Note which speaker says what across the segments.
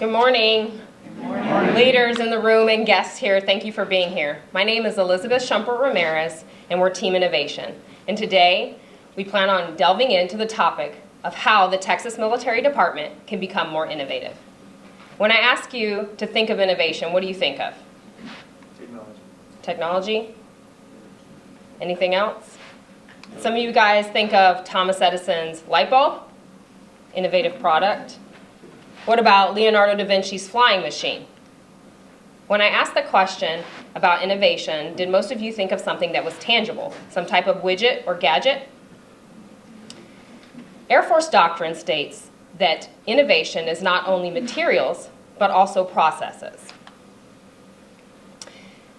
Speaker 1: Good morning.
Speaker 2: Good morning.
Speaker 1: Leaders in the room and guests here, thank you for being here. My name is Elizabeth Ramirez, and we're Team Innovation. And today, we plan on delving into the topic of how the Texas Military Department can become more innovative. When I ask you to think of innovation, what do you think of?
Speaker 2: Technology.
Speaker 1: Technology? Anything else? Some of you guys think of Thomas Edison's light bulb, innovative product. What about Leonardo da Vinci's flying machine? When I asked the question about innovation, did most of you think of something that was tangible, some type of widget or gadget? Air Force doctrine states that innovation is not only materials, but also processes.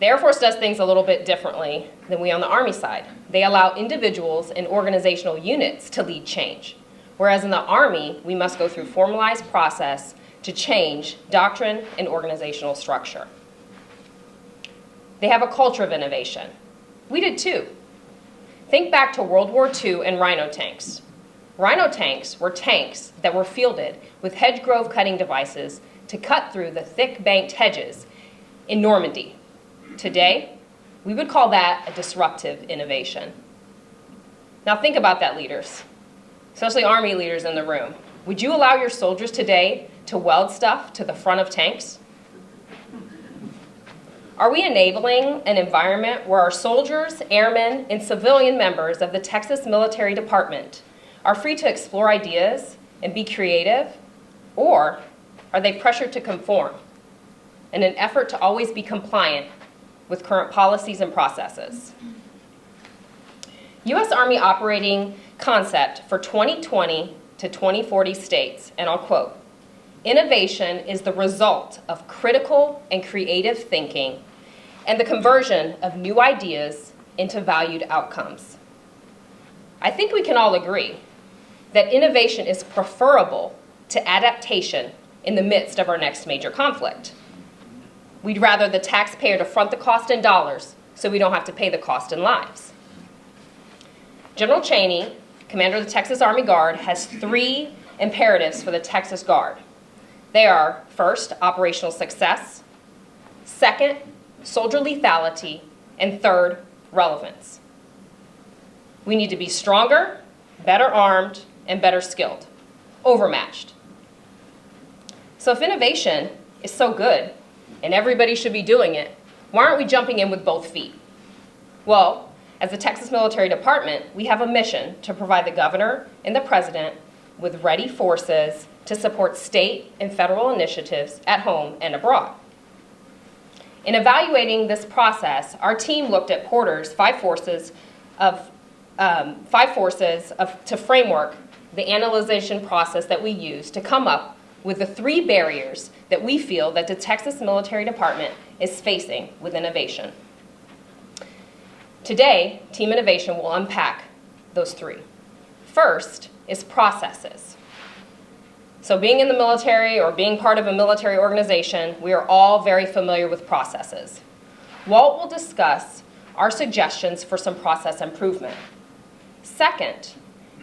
Speaker 1: The Air Force does things a little bit differently than we on the Army side. They allow individuals and organizational units to lead change. Whereas in the Army, we must go through formalized process to change doctrine and organizational structure. They have a culture of innovation. We did too. Think back to World War II and Rhino tanks. Rhino tanks were tanks that were fielded with hedge-grove cutting devices to cut through the thick banked hedges in Normandy. Today, we would call that a disruptive innovation. Now think about that, leaders. Especially Army leaders in the room. Would you allow your soldiers today to weld stuff to the front of tanks? Are we enabling an environment where our soldiers, airmen, and civilian members of the Texas Military Department are free to explore ideas and be creative? Or are they pressured to conform in an effort to always be compliant with current policies and processes? U.S. Army operating concept for 2020 to 2040 states, and I'll quote, "Innovation is the result of critical and creative thinking and the conversion of new ideas into valued outcomes." I think we can all agree that innovation is preferable to adaptation in the midst of our next major conflict. We'd rather the taxpayer to front the cost in dollars so we don't have to pay the cost in lives. General Cheney, commander of the Texas Army Guard, has 3 imperatives for the Texas Guard. They are, first, operational success, second, soldier lethality, and third, relevance. We need to be stronger, better armed, and better skilled, overmatched. So if innovation is so good, and everybody should be doing it, why aren't we jumping in with both feet? Well, as the Texas Military Department, we have a mission to provide the governor and the president with ready forces to support state and federal initiatives at home and abroad. In evaluating this process, our team looked at Porter's 5 forces to framework the analyzation process that we use to come up with the 3 barriers that we feel that the Texas Military Department is facing with innovation. Today, Team Innovation will unpack those 3. First is processes. So being in the military or being part of a military organization, we are all very familiar with processes. Walt will discuss our suggestions for some process improvement. Second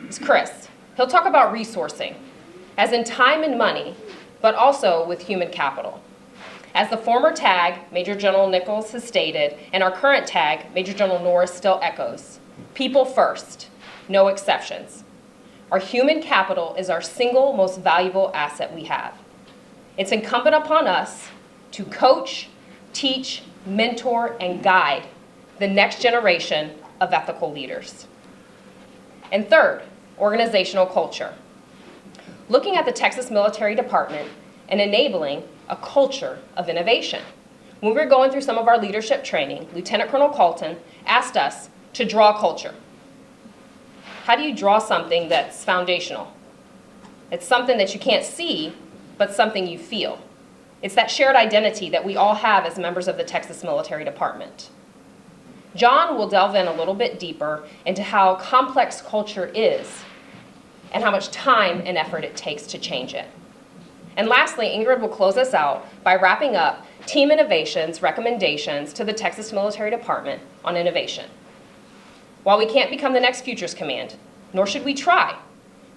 Speaker 1: is Chris. He'll talk about resourcing, as in time and money, but also with human capital. As the former TAG, Major General Nichols, has stated, and our current TAG, Major General Norris, still echoes, people first, no exceptions. Our human capital is our single most valuable asset we have. It's incumbent upon us to coach, teach, mentor, and guide the next generation of ethical leaders. And third, organizational culture. Looking at the Texas Military Department and enabling a culture of innovation. When we were going through some of our leadership training, Lieutenant Colonel Colton asked us to draw culture. How do you draw something that's foundational? It's something that you can't see, but something you feel. It's that shared identity that we all have as members of the Texas Military Department. John will delve in a little bit deeper into how complex culture is and how much time and effort it takes to change it. And lastly, Ingrid will close us out by wrapping up Team Innovation's recommendations to the Texas Military Department on innovation. While we can't become the next Futures Command, nor should we try,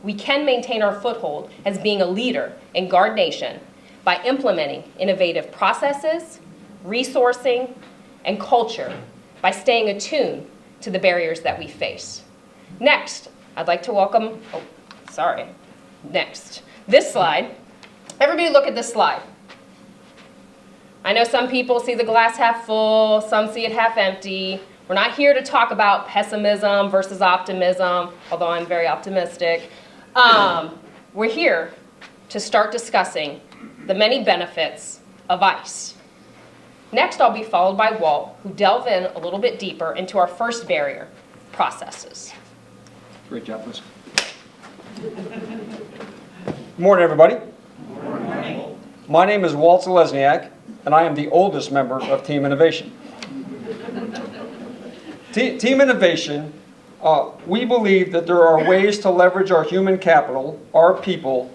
Speaker 1: we can maintain our foothold as being a leader in Guard Nation by implementing innovative processes, resourcing, and culture by staying attuned to the barriers that we face. Next, I'd like to welcome, this slide. Everybody look at this slide. I know some people see the glass half full, some see it half empty. We're not here to talk about pessimism versus optimism, although I'm very optimistic. We're here to start discussing the many benefits of ICE. Next, I'll be followed by Walt, who delve in a little bit deeper into our first barrier, processes.
Speaker 3: Great job, Liz. Good morning, everybody. Good morning. My name is Walt Zelezniak, and I am the oldest member of Team Innovation. Team Innovation, we believe that there are ways to leverage our human capital, our people,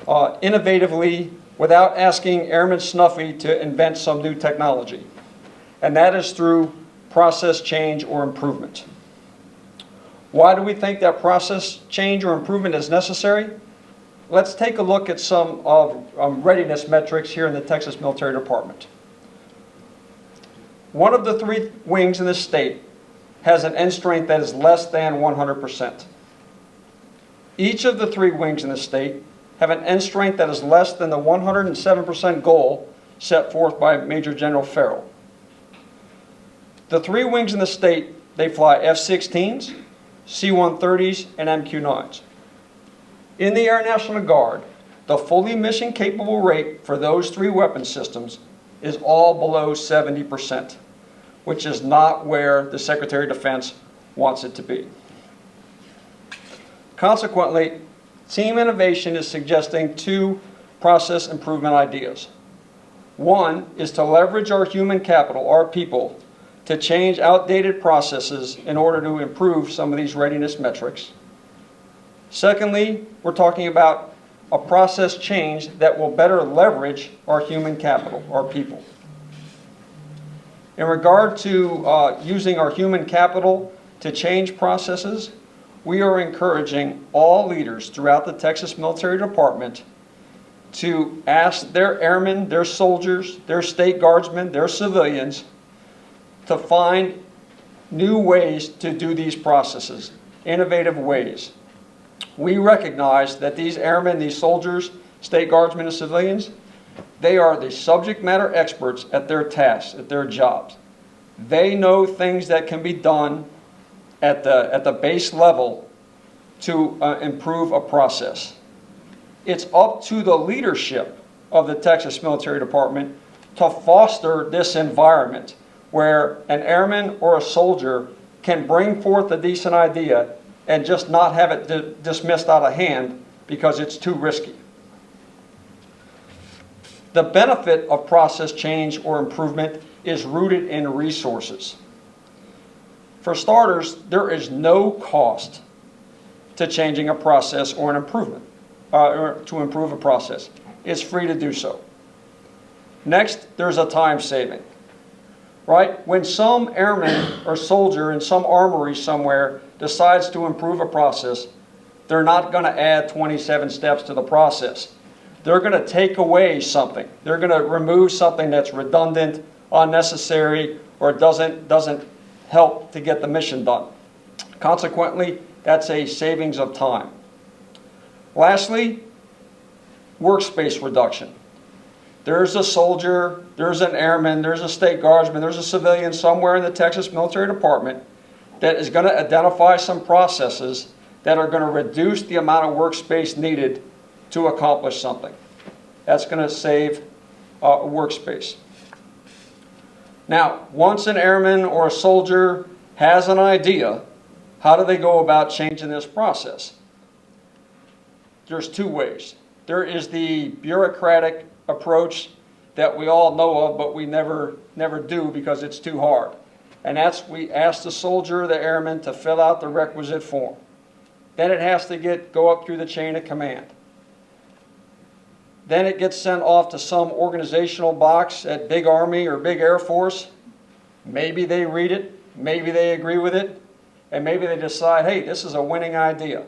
Speaker 3: innovatively without asking Airman Snuffy to invent some new technology. And that is through process change or improvement. Why do we think that process change or improvement is necessary? Let's take a look at some of readiness metrics here in the Texas Military Department. One of the 3 wings in the state has an end strength that is less than 100%. Each of the 3 wings in the state have an end strength that is less than the 107% goal set forth by Major General Farrell. The 3 wings in the state, they fly F-16s, C-130s, and MQ-9s. In the Air National Guard, the fully mission capable rate for those 3 weapon systems is all below 70%, which is not where the Secretary of Defense wants it to be. Consequently, Team Innovation is suggesting 2 process improvement ideas. One is to leverage our human capital, our people, to change outdated processes in order to improve some of these readiness metrics. Secondly, we're talking about a process change that will better leverage our human capital, our people. In regard to using our human capital to change processes, we are encouraging all leaders throughout the Texas Military Department to ask their airmen, their soldiers, their state guardsmen, their civilians to find new ways to do these processes, innovative ways. We recognize that these airmen, these soldiers, state guardsmen, and civilians, they are the subject matter experts at their tasks, at their jobs. They know things that can be done at the base level to improve a process. It's up to the leadership of the Texas Military Department to foster this environment where an airman or a soldier can bring forth a decent idea and just not have it dismissed out of hand because it's too risky. The benefit of process change or improvement is rooted in resources. For starters, there is no cost to changing a process or an improvement, or to improve a process. It's free to do so. Next, there's a time saving. Right? When some airman or soldier in some armory somewhere decides to improve a process, they're not going to add 27 steps to the process. They're going to take away something. They're going to remove something that's redundant, unnecessary, or doesn't help to get the mission done. Consequently, that's a savings of time. Lastly, workspace reduction. There's a soldier, there's an airman, there's a state guardsman, there's a civilian somewhere in the Texas Military Department that is going to identify some processes that are going to reduce the amount of workspace needed to accomplish something. That's going to save workspace. Now, once an airman or a soldier has an idea, how do they go about changing this process? There's 2 ways. There is the bureaucratic approach that we all know of, but we never do because it's too hard. And that's, we ask the soldier or the airman to fill out the requisite form. Then it has to go up through the chain of command. Then it gets sent off to some organizational box at Big Army or Big Air Force. Maybe they read it, maybe they agree with it, and maybe they decide, hey, this is a winning idea.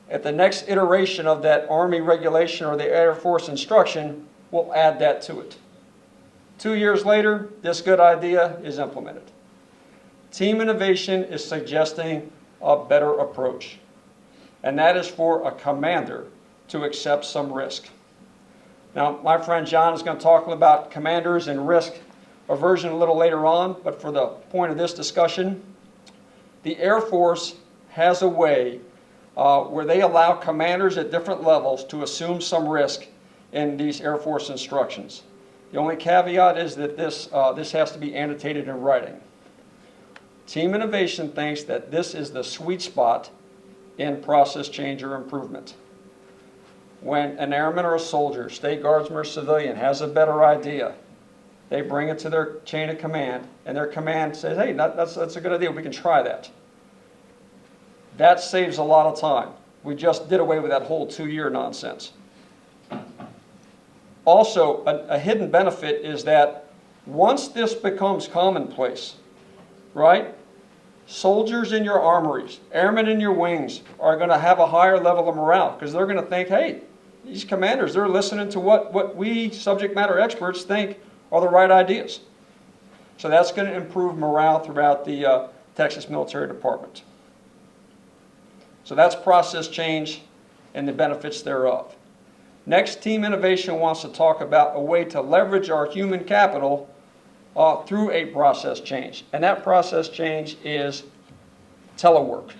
Speaker 3: At the next iteration of that Army regulation or the Air Force instruction, we'll add that to it. 2 years later, this good idea is implemented. Team innovation is suggesting a better approach, and that is for a commander to accept some risk. Now, my friend John is going to talk about commanders and risk aversion a little later on, but for the point of this discussion, the Air Force has a way where they allow commanders at different levels to assume some risk in these Air Force instructions. The only caveat is that this has to be annotated in writing. Team innovation thinks that this is the sweet spot in process change or improvement. When an airman or a soldier, state guardsman or civilian, has a better idea, they bring it to their chain of command, and their command says, hey, that's a good idea, we can try that. That saves a lot of time. We just did away with that whole 2-year nonsense. Also, a hidden benefit is that once this becomes commonplace, right, soldiers in your armories, airmen in your wings are going to have a higher level of morale because they're going to think, hey, these commanders, they're listening to what we subject matter experts think are the right ideas. So that's going to improve morale throughout the Texas Military Department. So that's process change and the benefits thereof. Next, team innovation wants to talk about a way to leverage our human capital through a process change. And that process change is telework.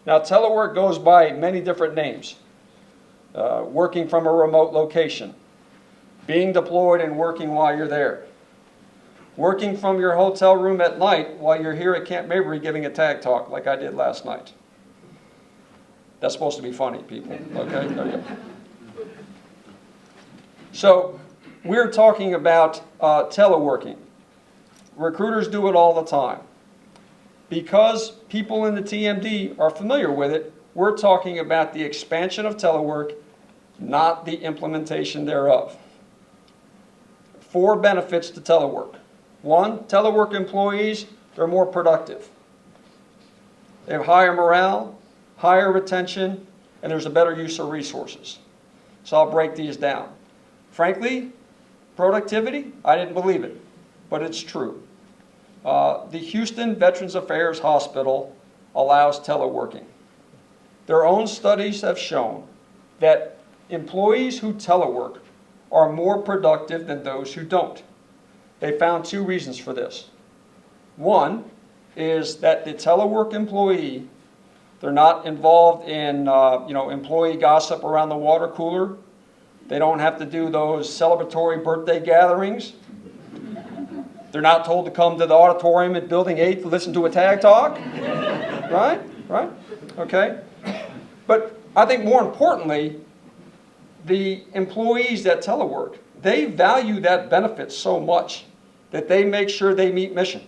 Speaker 3: Now, telework goes by many different names. Working from a remote location, being deployed and working while you're there, working from your hotel room at night while you're here at Camp Mabry giving a tag talk like I did last night. That's supposed to be funny, people. Okay, there you go. So we're talking about teleworking. Recruiters do it all the time. Because people in the TMD are familiar with it, we're talking about the expansion of telework, not the implementation thereof. 4 benefits to telework. 1, telework employees, they're more productive. They have higher morale, higher retention, and there's a better use of resources. So I'll break these down. Frankly, productivity, I didn't believe it, but it's true. The Houston Veterans Affairs Hospital allows teleworking. Their own studies have shown that employees who telework are more productive than those who don't. They found 2 reasons for this. 1 is that the telework employee, they're not involved in employee gossip around the water cooler. They don't have to do those celebratory birthday gatherings. They're not told to come to the auditorium at Building 8 to listen to a tag talk. Right? Okay. But I think more importantly, the employees that telework, they value that benefit so much that they make sure they meet mission.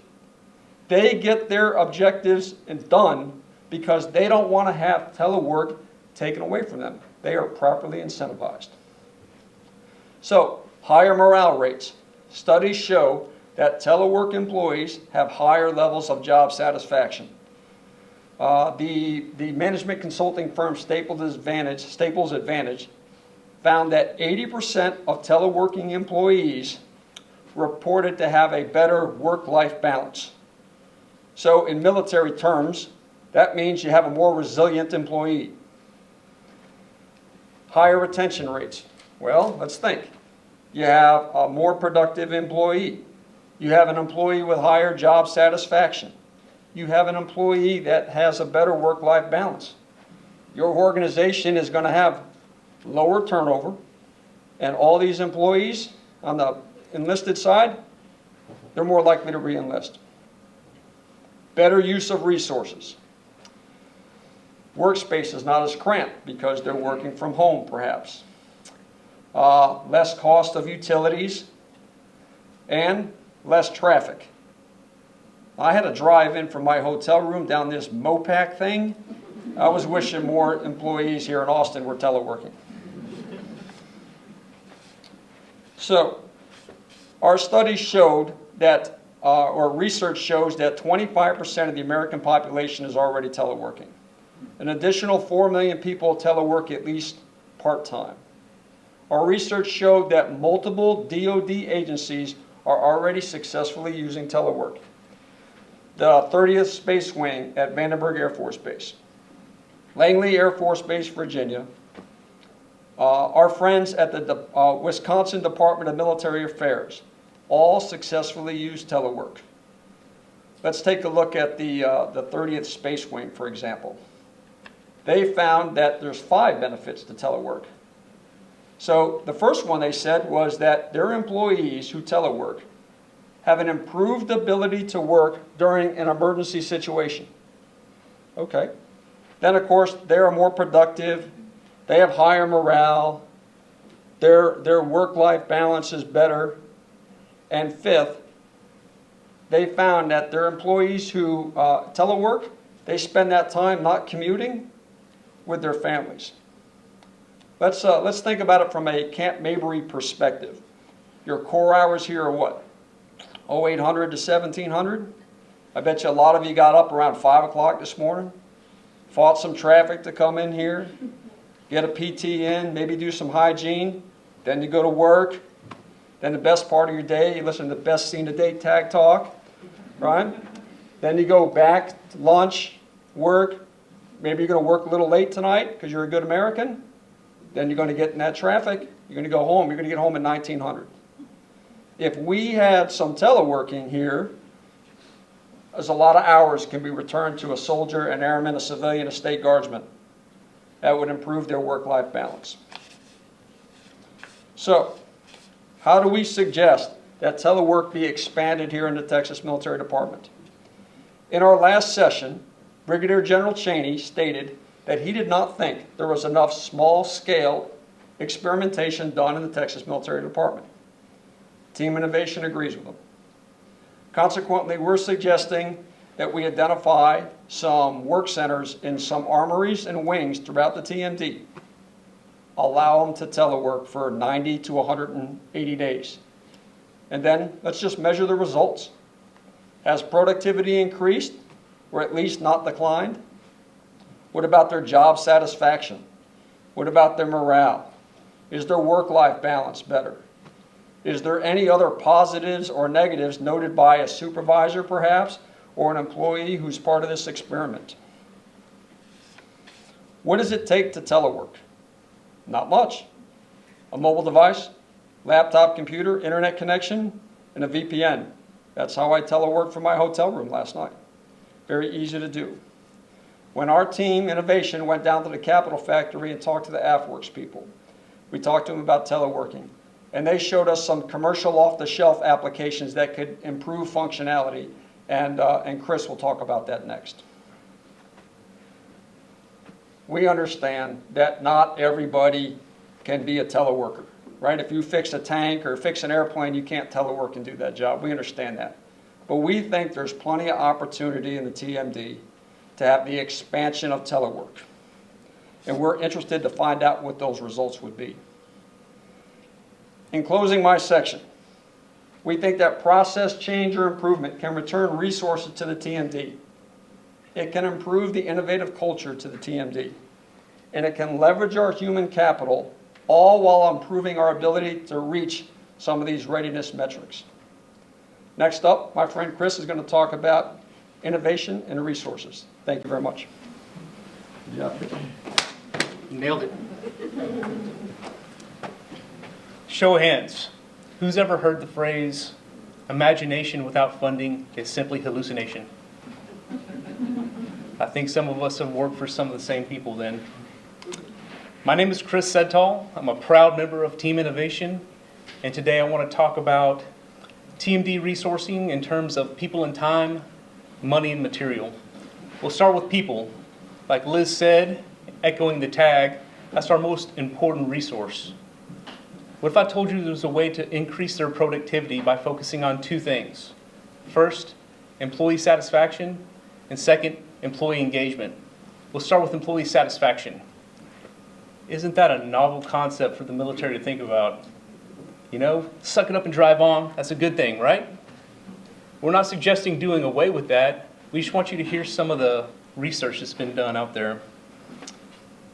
Speaker 3: They get their objectives done because they don't want to have telework taken away from them. They are properly incentivized. So, higher morale rates. Studies show that telework employees have higher levels of job satisfaction. The management consulting firm Staples Advantage found that 80% of teleworking employees reported to have a better work-life balance. So in military terms, that means you have a more resilient employee. Higher retention rates. Well, let's think. You have a more productive employee. You have an employee with higher job satisfaction. You have an employee that has a better work-life balance. Your organization is going to have lower turnover, and all these employees on the enlisted side, they're more likely to re-enlist. Better use of resources. Workspace is not as cramped because they're working from home, perhaps. Less cost of utilities and less traffic. I had to drive in from my hotel room down this Mopac thing. I was wishing more employees here in Austin were teleworking. So, our study showed that, or research shows that 25% of the American population is already teleworking. An additional 4 million people telework at least part-time. our research showed that multiple DoD agencies are already successfully using telework. The 30th Space Wing at Vandenberg Air Force Base, Langley Air Force Base, Virginia, our friends at the Wisconsin Department of Military Affairs, all successfully use telework. Let's take a look at the 30th Space Wing, for example. They found that there's 5 benefits to telework. So the first one they said was that their employees who telework have an improved ability to work during an emergency situation. Okay. Then, of course, they are more productive. They have higher morale. Their work-life balance is better. And fifth, they found that their employees who telework, they spend that time not commuting with their families. Let's think about it from a Camp Mabry perspective. Your core hours here are what? 0800 to 1700? I bet you a lot of you got up around 5 o'clock this morning, fought some traffic to come in here, get a PT in, maybe do some hygiene, then you go to work, then the best part of your day, you listen to the best scene of date tag talk, right? Then you go back to lunch, work, maybe you're going to work a little late tonight because you're a good American, then you're going to get in that traffic, you're going to go home, you're going to get home at 1900. If we had some teleworking here, there's a lot of hours can be returned to a soldier, an airman, a civilian, a state guardsman. That would improve their work-life balance. So, how do we suggest that telework be expanded here in the Texas Military Department? In our last session, Brigadier General Cheney stated that he did not think there was enough small-scale experimentation done in the Texas Military Department. Team Innovation agrees with him. Consequently, we're suggesting that we identify some work centers in some armories and wings throughout the TMD. Allow them to telework for 90 to 180 days. And then let's just measure the results. Has productivity increased or at least not declined? What about their job satisfaction? What about their morale? Is their work-life balance better? Is there any other positives or negatives noted by a supervisor, perhaps, or an employee who's part of this experiment? What does it take to telework? Not much. A mobile device, laptop computer, internet connection, and a VPN. That's how I teleworked from my hotel room last night. Very easy to do. When our team, Innovation, went down to the Capitol factory and talked to the AFWorks people, we talked to them about teleworking. And they showed us some commercial off-the-shelf applications that could improve functionality, and Chris will talk about that next. We understand that not everybody can be a teleworker, right? If you fix a tank or fix an airplane, you can't telework and do that job. We understand that. But we think there's plenty of opportunity in the TMD to have the expansion of telework. And we're interested to find out what those results would be. In closing my section, we think that process change or improvement can return resources to the TMD. It can improve the innovative culture to the TMD. And it can leverage our human capital, all while improving our ability to reach some of these readiness metrics. Next up, my friend Chris is going to talk about innovation and resources. Thank you very much. Yeah.
Speaker 4: Nailed it. Show of hands. Who's ever heard the phrase, imagination without funding is simply hallucination? I think some of us have worked for some of the same people then. My name is Chris Sedtal. I'm a proud member of Team Innovation, and today I want to talk about TMD resourcing in terms of people and time, money and material. We'll start with people. Like Liz said, echoing the tag, that's our most important resource. What if I told you there was a way to increase their productivity by focusing on 2 things? First, employee satisfaction, and second, employee engagement. We'll start with employee satisfaction. Isn't that a novel concept for the military to think about? You know, suck it up and drive on, that's a good thing, right? We're not suggesting doing away with that. We just want you to hear some of the research that's been done out there.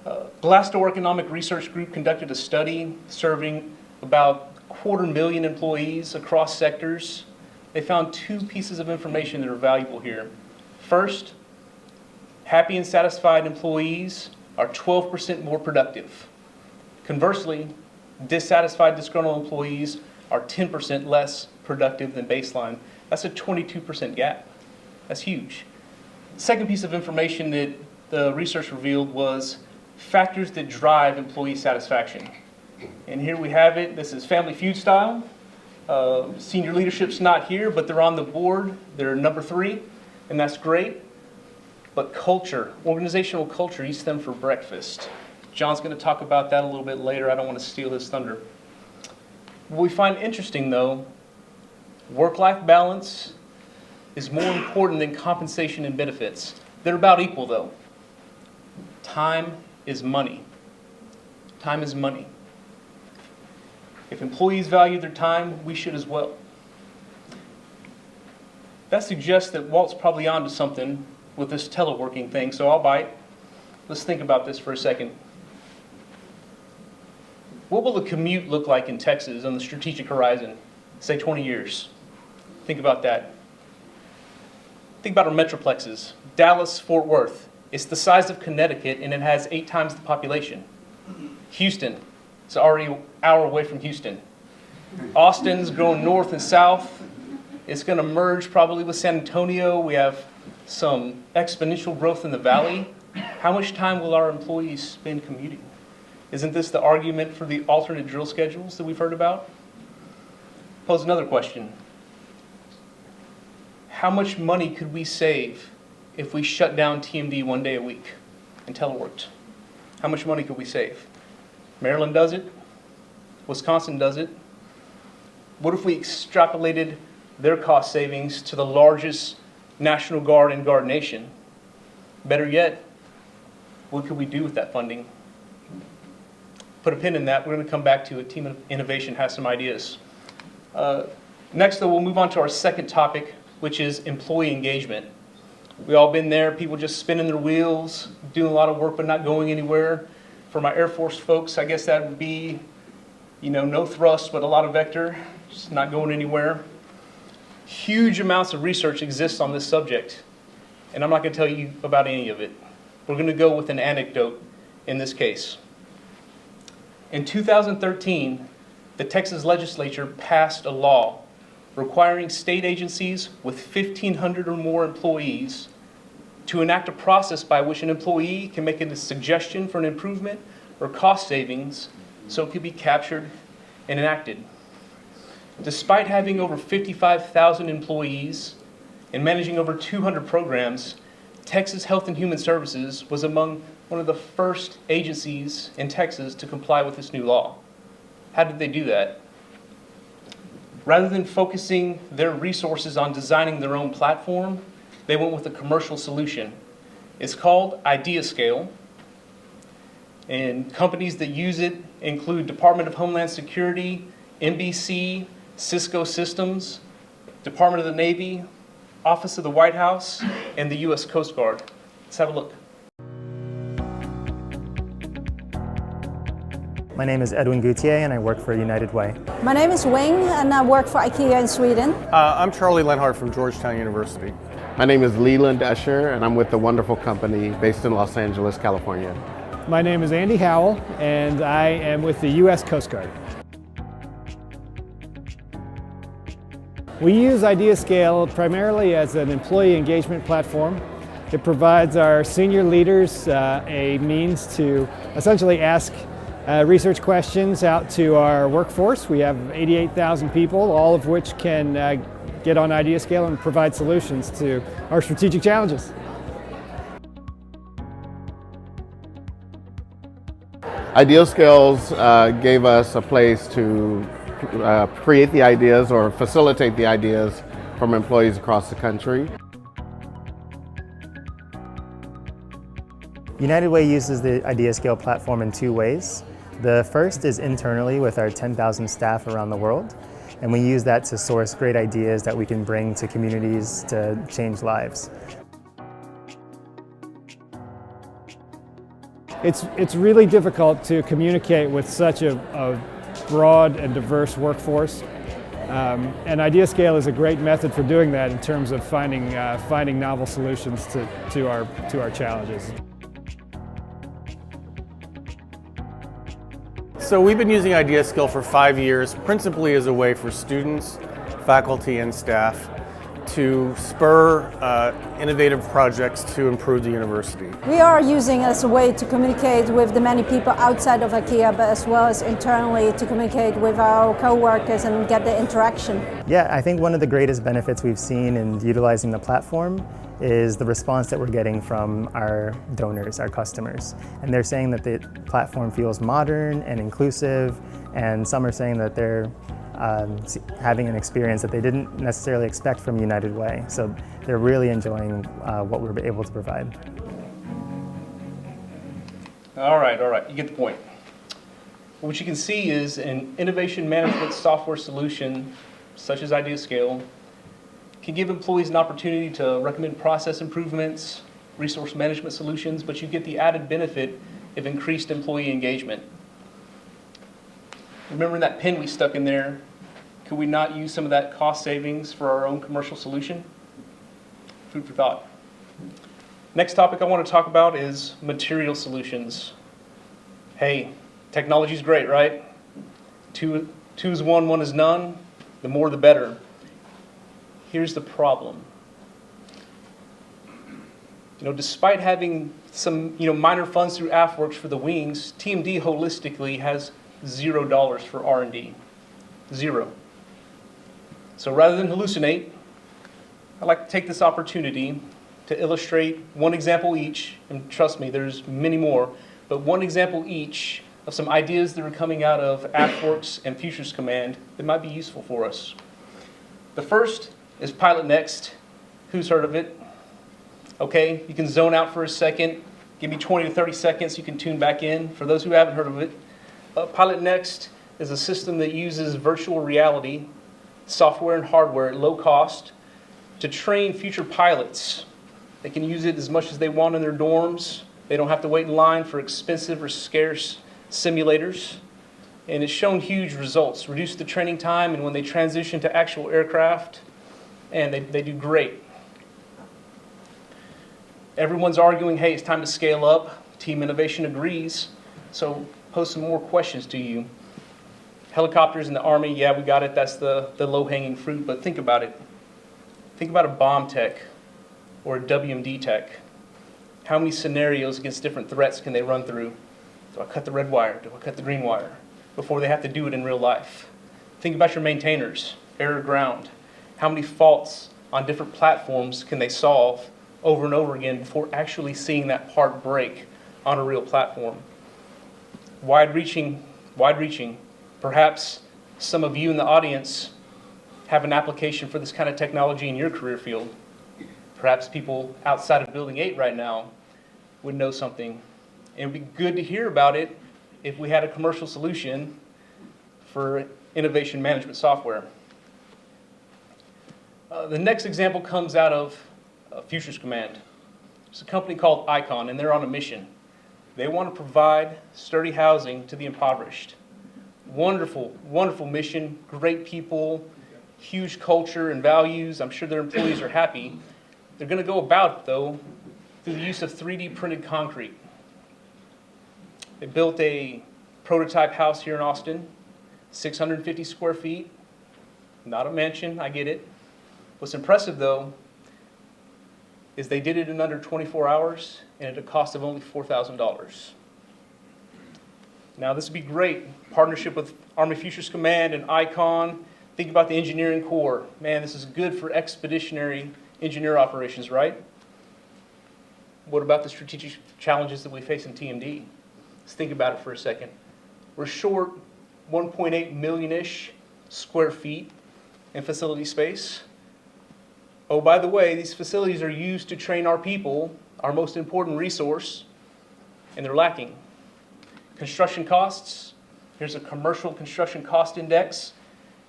Speaker 4: Glassdoor Economic Research Group conducted a study serving about 250,000 employees across sectors. They found two pieces of information that are valuable here. First, happy and satisfied employees are 12% more productive. Conversely, dissatisfied, disgruntled employees are 10% less productive than baseline. That's a 22% gap. That's huge. Second piece of information that the research revealed was factors that drive employee satisfaction. And here we have it. This is Family Feud style. Senior leadership's not here, but they're on the board. They're number 3, and that's great. But culture, organizational culture, eats them for breakfast. John's going to talk about that a little bit later. I don't want to steal his thunder. What we find interesting, though, work-life balance is more important than compensation and benefits. They're about equal, though. Time is money. Time is money. If employees value their time, we should as well. That suggests that Walt's probably onto something with this teleworking thing, so I'll bite. Let's think about this for a second. What will the commute look like in Texas on the strategic horizon, say 20 years? Think about that. Think about our metroplexes. Dallas, Fort Worth. It's the size of Connecticut and it has 8 times the population. Houston, it's already an hour away from Houston. Austin's going north and south. It's going to merge probably with San Antonio. We have some exponential growth in the valley. How much time will our employees spend commuting? Isn't this the argument for the alternate drill schedules that we've heard about? Pose another question. How much money could we save if we shut down TMD 1 day a week and teleworked? How much money could we save? Maryland does it. Wisconsin does it. What if we extrapolated their cost savings to the largest National Guard and Guard nation? Better yet, what could we do with that funding? Put a pin in that. We're going to come back to it. Team Innovation has some ideas. Next, though, we'll move on to our second topic, which is employee engagement. We all been there, people just spinning their wheels, doing a lot of work but not going anywhere. For my Air Force folks, I guess that would be, no thrust but a lot of vector, just not going anywhere. Huge amounts of research exists on this subject, and I'm not going to tell you about any of it. We're going to go with an anecdote in this case. In 2013, the Texas legislature passed a law requiring state agencies with 1,500 or more employees to enact a process by which an employee can make a suggestion for an improvement or cost savings so it could be captured and enacted. Despite having over 55,000 employees and managing over 200 programs, Texas Health and Human Services was among one of the first agencies in Texas to comply with this new law. How did they do that? Rather than focusing their resources on designing their own platform, they went with a commercial solution. It's called IdeaScale, and companies that use it include Department of Homeland Security, NBC, Cisco Systems, Department of the Navy, Office of the White House, and the U.S. Coast Guard. Let's have a look.
Speaker 5: My name is Edwin Gautier and I work for United Way.
Speaker 6: My name is Wing and I work for IKEA in Sweden.
Speaker 7: I'm Charlie Lenhart from Georgetown University.
Speaker 8: My name is Leland Escher and I'm with a wonderful company based in Los Angeles, California.
Speaker 9: My name is Andy Howell and I am with the U.S. Coast Guard. We use IdeaScale primarily as an employee engagement platform. It provides our senior leaders a means to essentially ask research questions out to our workforce. We have 88,000 people, all of which can get on IdeaScale and provide solutions to our strategic challenges.
Speaker 8: IdeaScales gave us a place to create the ideas or facilitate the ideas from employees across the country.
Speaker 5: United Way uses the IdeaScale platform in 2 ways. The first is internally with our 10,000 staff around the world, and we use that to source great ideas that we can bring to communities to change lives.
Speaker 9: It's really difficult to communicate with such a broad and diverse workforce. And IdeaScale is a great method for doing that in terms of finding novel solutions to our challenges.
Speaker 7: So we've been using IdeaScale for 5 years, principally as a way for students, faculty, and staff to spur innovative projects to improve the university.
Speaker 6: We are using it as a way to communicate with the many people outside of IKEA, but as well as internally to communicate with our co-workers and get the interaction.
Speaker 5: Yeah, I think one of the greatest benefits we've seen in utilizing the platform is the response that we're getting from our donors, our customers. And they're saying that the platform feels modern and inclusive, and some are saying that they're having an experience that they didn't necessarily expect from United Way. So they're really enjoying what we're able to provide.
Speaker 4: All right, you get the point. What you can see is an innovation management software solution, such as IdeaScale, can give employees an opportunity to recommend process improvements, resource management solutions, but you get the added benefit of increased employee engagement. Remember that pin we stuck in there? Could we not use some of that cost savings for our own commercial solution? Food for thought. Next topic I want to talk about is material solutions. Hey, technology's great, right? Two is one is none. The more the better. Here's the problem. Despite having some minor funds through AFWorks for the wings, TMD holistically has $0 for R&D. Zero. So rather than hallucinate, I'd like to take this opportunity to illustrate one example each, and trust me, there's many more, but one example each of some ideas that are coming out of AFWorks and Futures Command that might be useful for us. The first is Pilot Next. Who's heard of it? Okay, you can zone out for a second. Give me 20 to 30 seconds, you can tune back in. For those who haven't heard of it, Pilot Next is a system that uses virtual reality, software and hardware at low cost to train future pilots. They can use it as much as they want in their dorms. They don't have to wait in line for expensive or scarce simulators. And it's shown huge results. Reduce the training time, and when they transition to actual aircraft, and they do great. Everyone's arguing, hey, it's time to scale up. Team Innovation agrees. So pose some more questions to you. Helicopters in the Army, yeah, we got it. That's the low-hanging fruit, but think about it. Think about a bomb tech or a WMD tech. How many scenarios against different threats can they run through? Do I cut the red wire? Do I cut the green wire? Before they have to do it in real life. Think about your maintainers, air or ground. How many faults on different platforms can they solve over and over again before actually seeing that part break on a real platform? Wide-reaching. Perhaps some of you in the audience have an application for this kind of technology in your career field. Perhaps people outside of Building 8 right now would know something. It would be good to hear about it if we had a commercial solution for innovation management software. The next example comes out of Futures Command. It's a company called Icon, and they're on a mission. They want to provide sturdy housing to the impoverished. Wonderful, wonderful mission, great people, huge culture and values. I'm sure their employees are happy. They're going to go about it, though, through the use of 3D printed concrete. They built a prototype house here in Austin, 650 square feet. Not a mansion, I get it. What's impressive, though, is they did it in under 24 hours and at a cost of only $4,000. Now, this would be great. Partnership with Army Futures Command and Icon. Think about the engineering core. Man, this is good for expeditionary engineer operations, right? What about the strategic challenges that we face in TMD? Let's think about it for a second. We're short 1.8 million-ish square feet in facility space. Oh, by the way, these facilities are used to train our people, our most important resource, and they're lacking. Construction costs, here's a commercial construction cost index.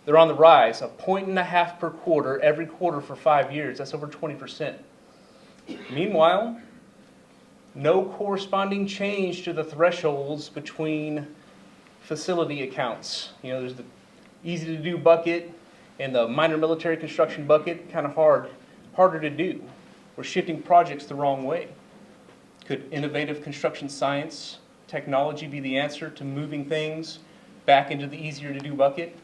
Speaker 4: They're on the rise, 1.5 points per quarter, every quarter for 5 years. That's over 20%. Meanwhile, No corresponding change to the thresholds between facility accounts. You know, there's the easy to do bucket and the minor military construction bucket, kind of harder to do. We're shifting projects the wrong way. Could innovative construction science technology be the answer to moving things back into the easier to do bucket?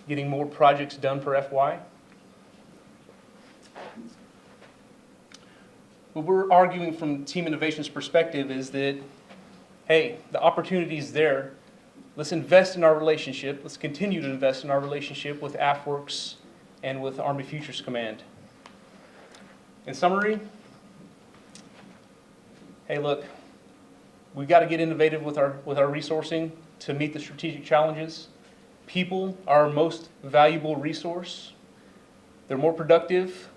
Speaker 4: Getting more projects done per FY? What we're arguing from Team Innovation's perspective is that, hey, the opportunity is there. Let's invest in our relationship. Let's continue to invest in our relationship with AFWorks and with Army Futures Command. In summary, hey, look, we've got to get innovative with our resourcing to meet the strategic challenges. People are our most valuable resource. They're more productive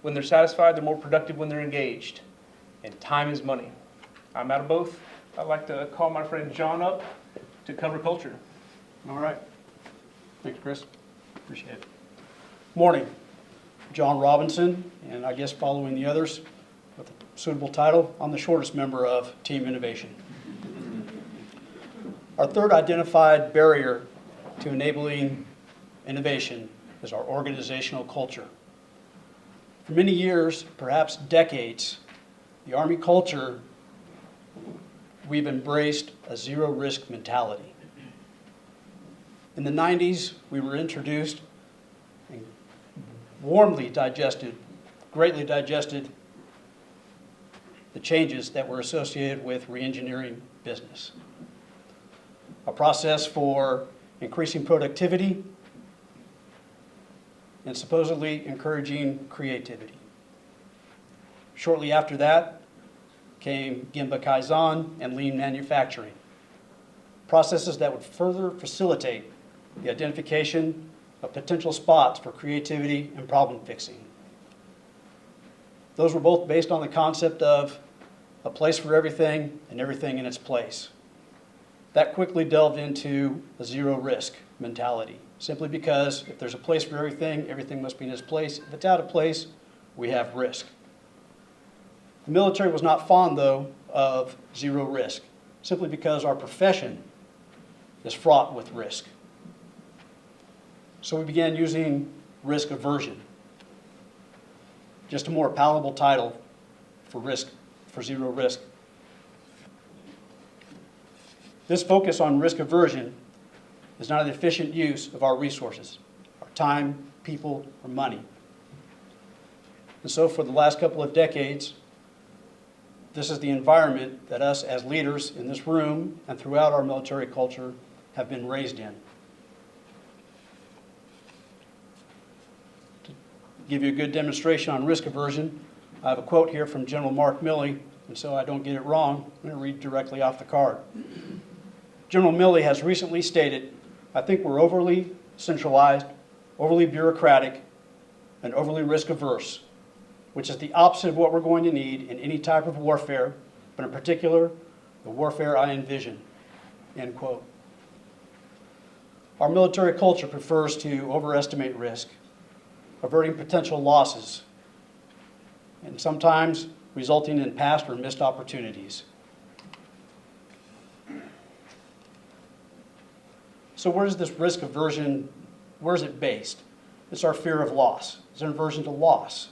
Speaker 4: when they're satisfied. They're more productive when they're engaged. And time is money. I'm out of both. I'd like to call my friend John up to cover culture.
Speaker 10: All right. Thanks, Chris. Appreciate it. Morning. John Robinson, and I guess following the others with a suitable title, I'm the shortest member of Team Innovation. Our third identified barrier to enabling innovation is our organizational culture. For many years, perhaps decades, the Army culture, we've embraced a zero-risk mentality. In the 90s, we were introduced and warmly digested, greatly digested the changes that were associated with re-engineering business. A process for increasing productivity and supposedly encouraging creativity. Shortly after that came Gemba Kaizen and lean manufacturing, processes that would further facilitate the identification of potential spots for creativity and problem fixing. Those were both based on the concept of a place for everything and everything in its place. That quickly delved into a zero-risk mentality, simply because if there's a place for everything, everything must be in its place. If it's out of place, we have risk. The military was not fond, though, of zero risk, simply because our profession is fraught with risk. So we began using risk aversion, just a more palatable title for risk, for zero risk. This focus on risk aversion is not an efficient use of our resources, our time, people, or money. And so for the last couple of decades, this is the environment that us as leaders in this room and throughout our military culture have been raised in. To give you a good demonstration on risk aversion, I have a quote here from General Mark Milley, and so I don't get it wrong, I'm going to read directly off the card. General Milley has recently stated, "I think we're overly centralized, overly bureaucratic, and overly risk averse, which is the opposite of what we're going to need in any type of warfare, but in particular, the warfare I envision." End quote. Our military culture prefers to overestimate risk, averting potential losses, and sometimes resulting in past or missed opportunities. So where is this risk aversion, where is it based? It's our fear of loss. It's an aversion to loss.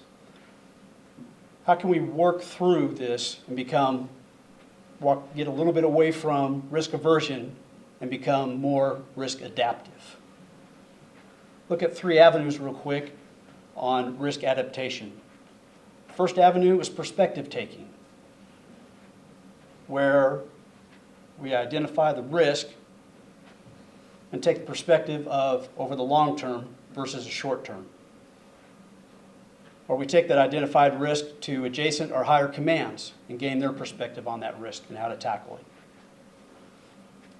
Speaker 10: How can we work through this and get a little bit away from risk aversion and become more risk adaptive? Look at 3 avenues real quick on risk adaptation. First avenue is perspective taking, where we identify the risk and take the perspective of over the long term versus the short term. Or we take that identified risk to adjacent or higher commands and gain their perspective on that risk and how to tackle it.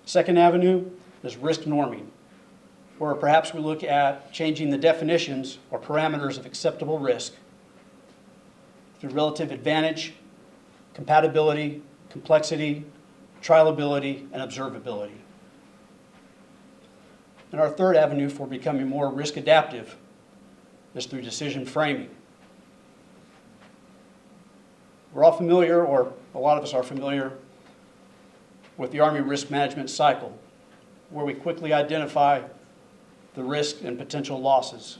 Speaker 10: Second avenue is risk norming, where perhaps we look at changing the definitions or parameters of acceptable risk through relative advantage, compatibility, complexity, trialability, and observability. And our third avenue for becoming more risk adaptive is through decision framing. We're all familiar, or a lot of us are familiar with the Army risk management cycle, where we quickly identify the risk and potential losses.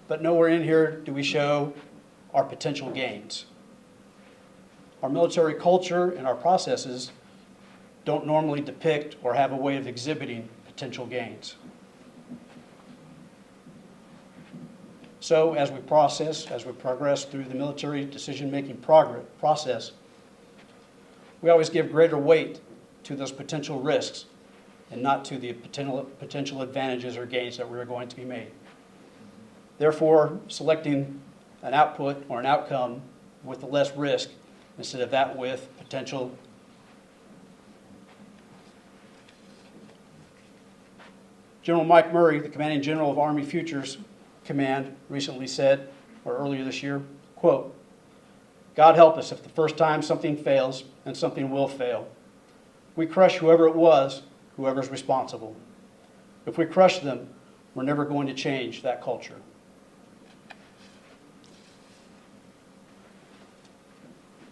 Speaker 10: But nowhere in here do we show our potential gains. Our military culture and our processes don't normally depict or have a way of exhibiting potential gains. So as we progress through the military decision-making process, we always give greater weight to those potential risks and not to the potential advantages or gains that we're going to be made. Therefore, selecting an output or an outcome with the less risk instead of that with potential. General Mike Murray, the Commanding General of Army Futures Command, recently said, or earlier this year, quote, "God help us if the first time something fails, and something will fail. We crush whoever it was, whoever's responsible. If we crush them, we're never going to change that culture."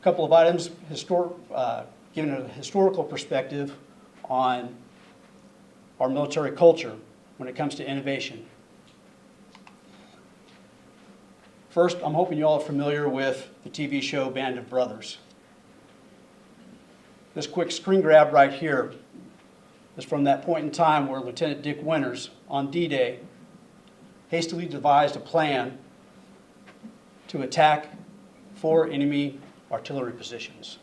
Speaker 10: A couple of items giving a historical perspective on our military culture when it comes to innovation. First, I'm hoping you all are familiar with the TV show Band of Brothers. This quick screen grab right here is from that point in time where Lieutenant Dick Winters, on D-Day, hastily devised a plan to attack 4 enemy artillery positions.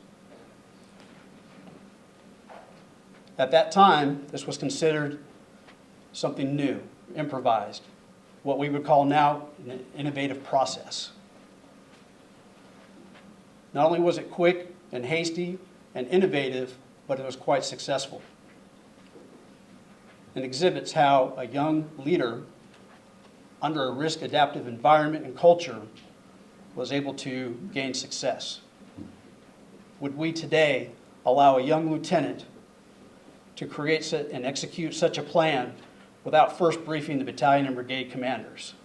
Speaker 10: At that time, this was considered something new, improvised, what we would call now an innovative process. Not only was it quick and hasty and innovative, but it was quite successful. And exhibits how a young leader under a risk-adaptive environment and culture was able to gain success. Would we today allow a young lieutenant to create and execute such a plan without first briefing the battalion and brigade commanders?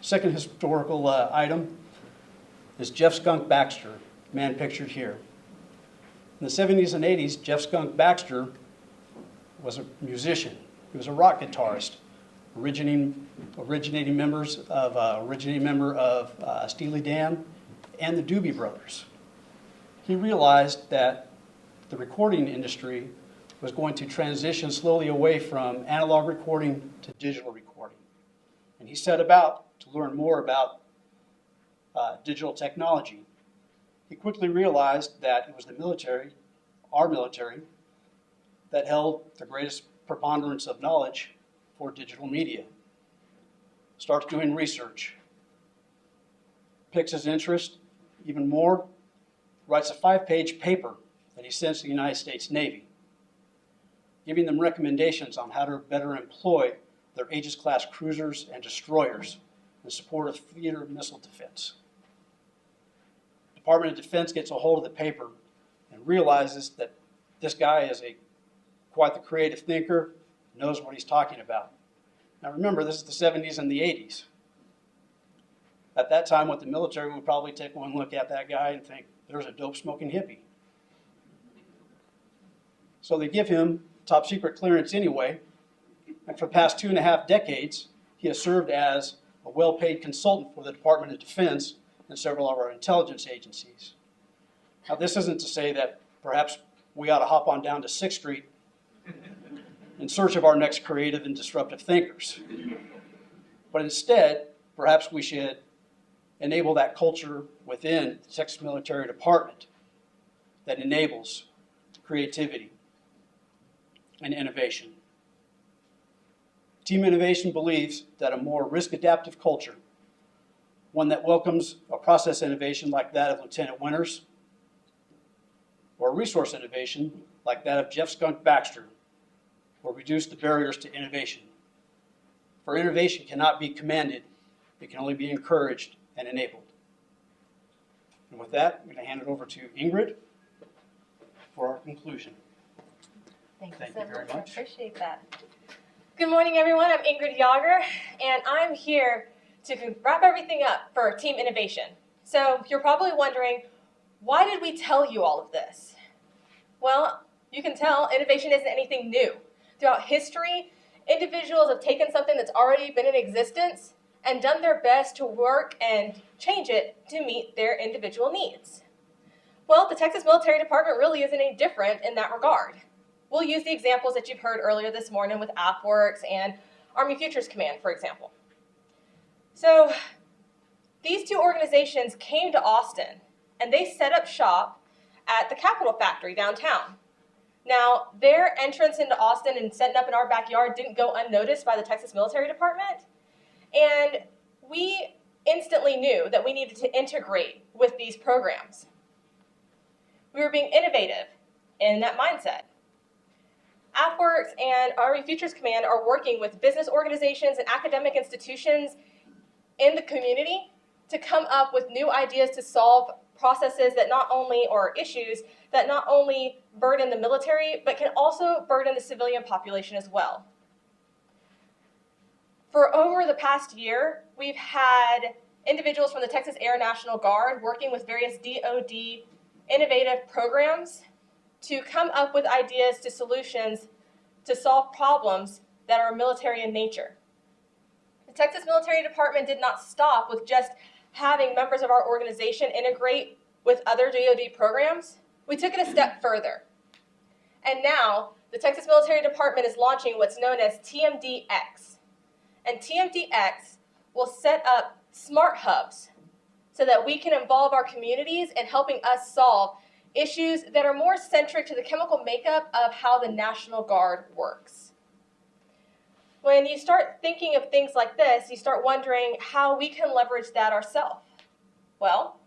Speaker 10: Second historical item is Jeff Skunk Baxter, man pictured here. In the 70s and 80s, Jeff Skunk Baxter was a musician. He was a rock guitarist, originating member of Steely Dan and the Doobie Brothers. He realized that the recording industry was going to transition slowly away from analog recording to digital recording. And he set about to learn more about digital technology. He quickly realized that it was the military, our military, that held the greatest preponderance of knowledge for digital media. Starts doing research, picks his interest even more, writes a 5-page paper that he sends to the United States Navy, giving them recommendations on how to better employ their Aegis-class cruisers and destroyers in support of theater missile defense. The Department of Defense gets a hold of the paper and realizes that this guy is quite the creative thinker, knows what he's talking about. Now remember, this is the 70s and the 80s. At that time, what the military would probably take one look at that guy and think, there's a dope-smoking hippie. So they give him top secret clearance anyway, and for the past 2.5 decades, he has served as a well-paid consultant for the Department of Defense and several of our intelligence agencies. Now this isn't to say that perhaps we ought to hop on down to 6th Street in search of our next creative and disruptive thinkers. But instead, perhaps we should enable that culture within the Texas Military Department that enables creativity and innovation. Team Innovation believes that a more risk-adaptive culture, one that welcomes a process innovation like that of Lieutenant Winters, or a resource innovation like that of Jeff Skunk Baxter, will reduce the barriers to innovation. For innovation cannot be commanded, it can only be encouraged and enabled. And with that, I'm going to hand it over to Ingrid for our conclusion.
Speaker 11: Thank you
Speaker 10: Thank
Speaker 11: so
Speaker 10: you very
Speaker 11: much. I
Speaker 10: much.
Speaker 11: appreciate that. Good morning, everyone. I'm Ingrid Yauger, and I'm here
Speaker 1: to wrap everything up for team innovation. So you're probably wondering, why did we tell you all of this? Well, you can tell innovation isn't anything new. Throughout history, individuals have taken something that's already been in existence and done their best to work and change it to meet their individual needs. Well, the Texas Military Department really isn't any different in that regard. We'll use the examples that you've heard earlier this morning with AFWERX and Army Futures Command, for example. So these two organizations came to Austin and they set up shop at the Capitol Factory downtown. Now, their entrance into Austin and setting up in our backyard didn't go unnoticed by the Texas Military Department. And we instantly knew that we needed to integrate with these programs. We were being innovative in that mindset. AFWERX and Army Futures Command are working with business organizations and academic institutions in the community to come up with new ideas to solve processes that not only, or issues that not only burden the military, but can also burden the civilian population as well. For over the past year, we've had individuals from the Texas Air National Guard working with various DoD innovative programs to come up with ideas to solutions to solve problems that are military in nature. The Texas Military Department did not stop with just having members of our organization integrate with other DoD programs. We took it a step further. And now, the Texas Military Department is launching what's known as TMDX. And TMDX will set up smart hubs so that we can involve our communities in helping us solve issues that are more centric to the chemical makeup of how the National Guard works. When you start thinking of things like this, you start wondering how we can leverage that ourselves. Well,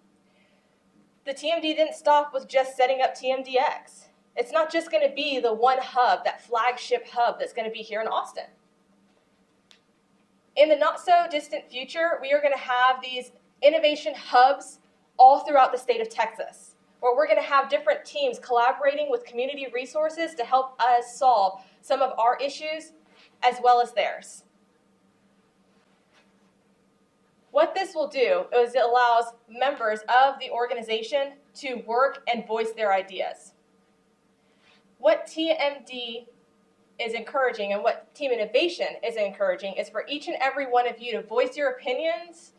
Speaker 1: the TMD didn't stop with just setting up TMDX. It's not just going to be the one hub, that flagship hub that's going to be here in Austin. In the not so distant future, we are going to have these innovation hubs all throughout the state of Texas, where we're going to have different teams collaborating with community resources to help us solve some of our issues as well as theirs. What this will do is it allows members of the organization to work and voice their ideas. What TMD is encouraging and what Team Innovation is encouraging is for each and every one of you to voice your opinions,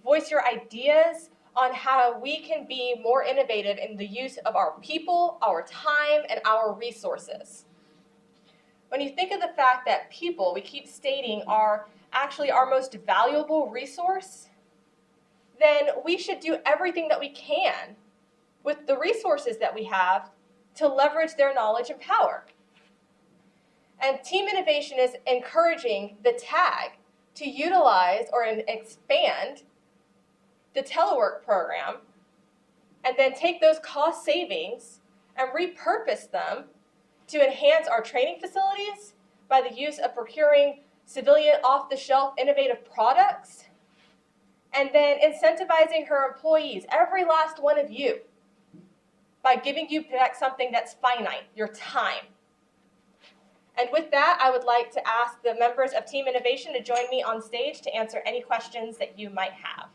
Speaker 1: voice your ideas on how we can be more innovative in the use of our people, our time, and our resources. When you think of the fact that people, we keep stating, are actually our most valuable resource, then we should do everything that we can with the resources that we have to leverage their knowledge and power. And Team Innovation is encouraging the TAG to utilize or expand the telework program and then take those cost savings and repurpose them to enhance our training facilities by the use of procuring civilian off-the-shelf innovative products, and then incentivizing her employees, every last one of you, by giving you back something that's finite, your time. And with that, I would like to ask the members of Team Innovation to join me on stage to answer any questions that you might have.